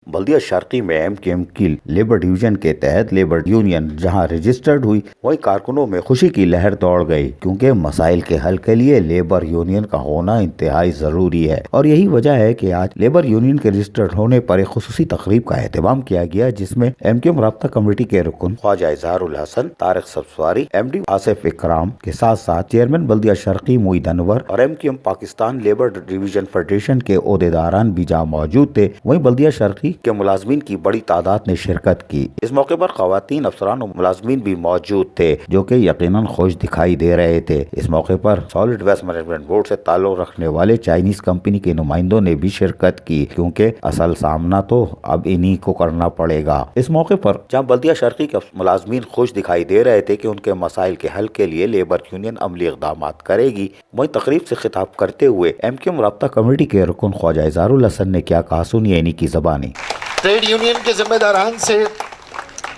बल्दिया शर्की में एमकेएम की labour division के तहत लेबर यूनियन जहां रजिस्टर्ड हुई, वहीं कारकुनों में खुशी की लहर दौड़ गई, क्योंकि मसाइल के हल के लिए लेबर यूनियन का होना इंतहाई जरूरी है। और यही वजह है कि आज लेबर यूनियन के रजिस्टर्ड होने पर एक खुसूसी तकरीब का एहतमाम किया गया, जिसमें एमकेएम राब्ता कमेटी के रुकन ख्वाजा इजहारुल हसन, तारिक सब्सवारी, एमडी आसिफ इकराम के साथ साथ चेयरमैन बल्दिया शर्की मोईद अनवर और MQM Pakistan labour division federation के ओहदेदारान भी जहाँ मौजूद थे। वहीं बल्दिया शर्की के मुलाजमीन की बड़ी तादाद ने शिरकत की। इस मौके पर खवातीन, अफसरान और मुलाजमीन भी मौजूद थे, जो कि यकीनन खुश दिखाई दे रहे थे। इस मौके पर सॉलिड वेस्ट मैनेजमेंट बोर्ड से ताल्लुक रखने वाले चाइनीज कंपनी के नुमाइंदों ने भी शिरकत की, क्योंकि असल सामना तो अब इन्हीं को करना पड़ेगा। इस मौके पर जहाँ बल्दिया शर्की के मुलाजमीन खुश दिखाई दे रहे थे कि उनके मसाइल के हल के लिए लेबर यूनियन अमली इक़दाम करेगी, वहीं तकरीब से खिताब करते हुए एमकेएम राब्ता कमेटी के रुकन ख्वाजा इजहारुल हसन ने क्या कहा, सुनिए इन्हीं की ज़बानी। ट्रेड यूनियन के जिम्मेदारान से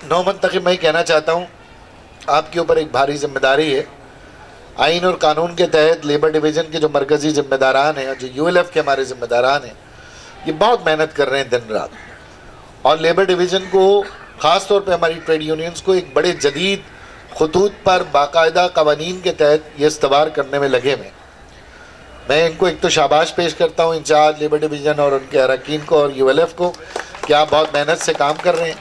नौ मंतखब मैं कहना चाहता हूँ, आपके ऊपर एक भारी जिम्मेदारी है। आइन और कानून के तहत लेबर डिवीज़न के जो मरकज़ी जिम्मेदारान हैं, जो यूएलएफ के हमारे जिम्मेदारान हैं, ये बहुत मेहनत कर रहे हैं दिन रात, और लेबर डिवीज़न को ख़ास तौर पे हमारी ट्रेड यूनियंस को एक बड़े जदीद खतूत पर बाकायदा कवानीन के तहत ये इस्तवार करने में लगे हुए। मैं इनको एक तो शाबाश पेश करता हूँ इंचार्ज लेबर डिवीज़न और उनके अरकान को और यूएलएफ को कि आप बहुत मेहनत से काम कर रहे हैं।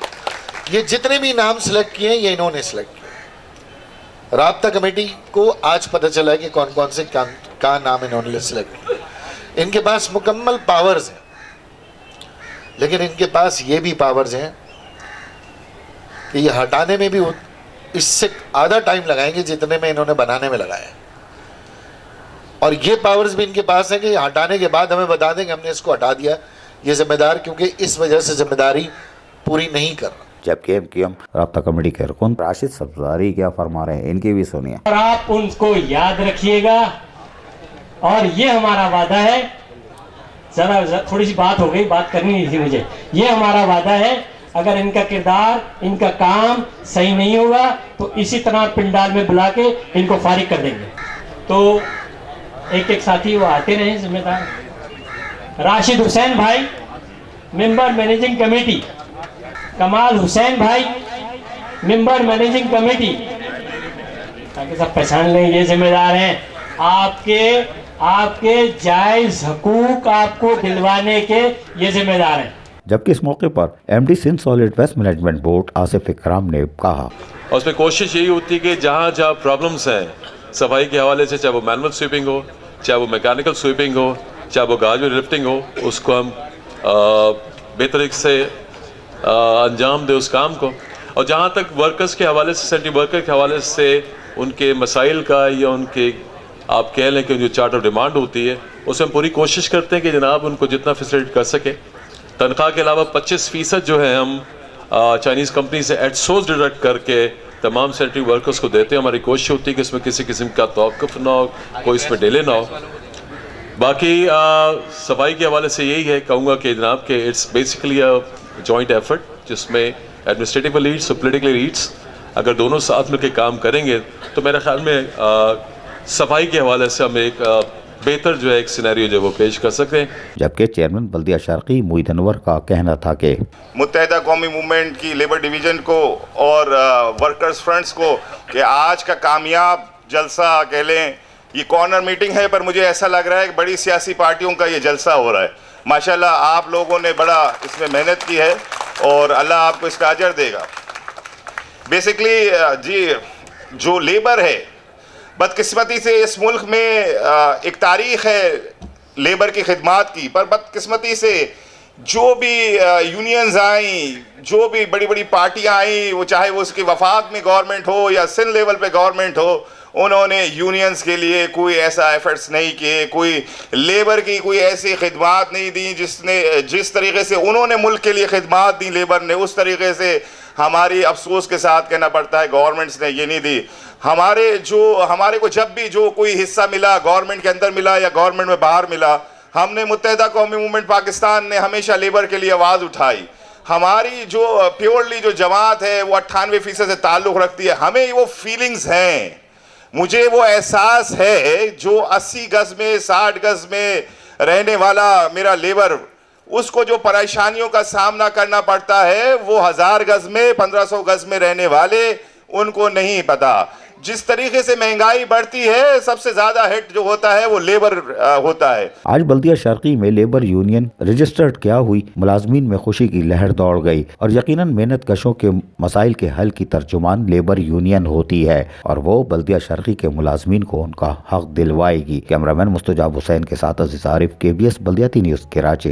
ये जितने भी नाम सेलेक्ट किए हैं ये इन्होंने सेलेक्ट किए। राब्ता कमेटी को आज पता चला है कि कौन कौन से का नाम इन्होंने सेलेक्ट किया। इनके पास मुकम्मल पावर्स हैं, लेकिन इनके पास ये भी पावर्स हैं कि ये हटाने में भी इससे आधा टाइम लगाएंगे जितने में इन्होंने बनाने में लगाया है। और ये पावर्स भी इनके पास है कि हटाने के बाद हमें बता दें कि हमने इसको हटा दिया, ये जिम्मेदार क्योंकि इस वजह से जिम्मेदारी पूरी नहीं कर रहा। जबकि एमकेएम राब्ता कमेटी के रुकन राशिद सब्सवारी क्या फरमा रहे हैं, इनकी भी सुनिए। और आप उनको याद रखिएगा, और ये हमारा वादा है। जरा थोड़ी सी बात हो गई, बात करनी नहीं थी मुझे। ये हमारा वादा है, अगर इनका किरदार, इनका काम सही नहीं होगा तो इसी तरह पिंडाल में बुला के इनको फारिग कर देंगे। तो एक एक साथी वो आते रहे जिम्मेदार। राशिद हुसैन भाई मेंबर मैनेजिंग कमेटी, कमाल हुसैन भाई मेंबर मैनेजिंग कमेटी, ताकि सब पहचान लें ये जिम्मेदार हैं। आपके जायज हकूक आपको दिलवाने के ये जिम्मेदार हैं। जबकि इस मौके पर MD Sindh solid waste management board Asif Ikram ने कहा, और उसमें कोशिश यही होती है कि जहाँ जहाँ प्रॉब्लम्स हैं सफाई के हवाले से, चाहे वो मैनुअल स्वीपिंग हो, चाहे वो मैकेनिकल स्वीपिंग हो, चाहे वो गार्ज लिफ्टिंग हो, उसको हम बेहतर से अंजाम दे उस काम को। और जहाँ तक वर्कर्स के हवाले से, सेंट्री वर्कर के हवाले से उनके मसाइल का या उनके आप कह लें कि जो चार्ट ऑफ डिमांड होती है, उसमें हम पूरी कोशिश करते हैं कि जनाब उनको जितना फैसिलिटेट कर सके। तनख्वाह के अलावा 25% जो है हम चाइनीज़ कंपनी से एट सोर्स डिडक्ट करके तमाम सेंट्री वर्कर्स को देते हैं। हमारी कोशिश होती है कि इसमें किसी किस्म का तौक़ुफ़ ना हो, कोई इसमें डिले ना हो। बाकी सफाई के हवाले से यही है कहूँगा कि जनाब कि it's basically a joint effort, जिसमें एडमिनिस्ट्रेटिव लीड्स और पोलिटिकल लीड्स अगर दोनों साथ मिलकर काम करेंगे तो मेरे ख्याल में सफाई के हवाले से हम एक बेहतर जो है एक सिनेरियो जो वो पेश कर सकते हैं। जबकि चेयरमैन बल्दिया शर्की मोईद अनवर का कहना था कि मुत्तहिदा कौमी मूवमेंट की लेबर डिवीज़न को और वर्कर्स फ्रंट्स को कि आज का कामयाब जलसा कह लें, ये कॉर्नर मीटिंग है, पर मुझे ऐसा लग रहा है कि बड़ी सियासी पार्टियों का ये जलसा हो रहा है। माशाल्लाह आप लोगों ने बड़ा इसमें मेहनत की है और अल्लाह आपको इसका अजर देगा। बेसिकली जी जो लेबर है, बदकिस्मती से इस मुल्क में एक तारीख़ है लेबर की खिदमात की, पर बदकिस्मती से जो भी यूनियंस आई, जो भी बड़ी बड़ी पार्टियां आई, वो चाहे वो उसकी वफाक में गवर्नमेंट हो या सिंध लेवल पे गवर्नमेंट हो, उन्होंने यूनियंस के लिए कोई ऐसा एफर्ट्स नहीं किए, कोई लेबर की कोई ऐसी खिदमात नहीं दी जिस तरीके से उन्होंने मुल्क के लिए खिदमात दी लेबर ने, उस तरीके से हमारी अफसोस के साथ कहना पड़ता है गवर्नमेंट्स ने ये नहीं दी। हमारे को जब भी जो कोई हिस्सा मिला, गवर्नमेंट के अंदर मिला या गवर्नमेंट में बाहर मिला, हमने मुत्तहिदा कौमी मूवमेंट पाकिस्तान ने हमेशा लेबर के लिए आवाज़ उठाई। हमारी जो प्योरली जो जमात है वो 98% से ताल्लुक़ रखती है। हमें वो फीलिंग्स हैं, मुझे वो एहसास है जो 80 गज़ में 60 गज़ में रहने वाला मेरा लेबर उसको जो परेशानियों का सामना करना पड़ता है वो 1000 गज में 1500 गज में रहने वाले उनको नहीं पता। जिस तरीके से महंगाई बढ़ती है सबसे ज्यादा हिट जो होता है वो लेबर होता है। आज बल्दिया शर्की में लेबर यूनियन रजिस्टर्ड क्या हुई, मुलाजमीन में खुशी की लहर दौड़ गई और यकीनन मेहनत कशों के मसाइल के हल की तर्जुमान लेबर यूनियन होती है और वो बल्दिया शर्की के मुलाजमीन को उनका हक दिलवाएगी। कैमरामैन मुस्तजाब हुसैन के साथ अजीज आरिफ, KBS बल्दियाती न्यूज़, कराची।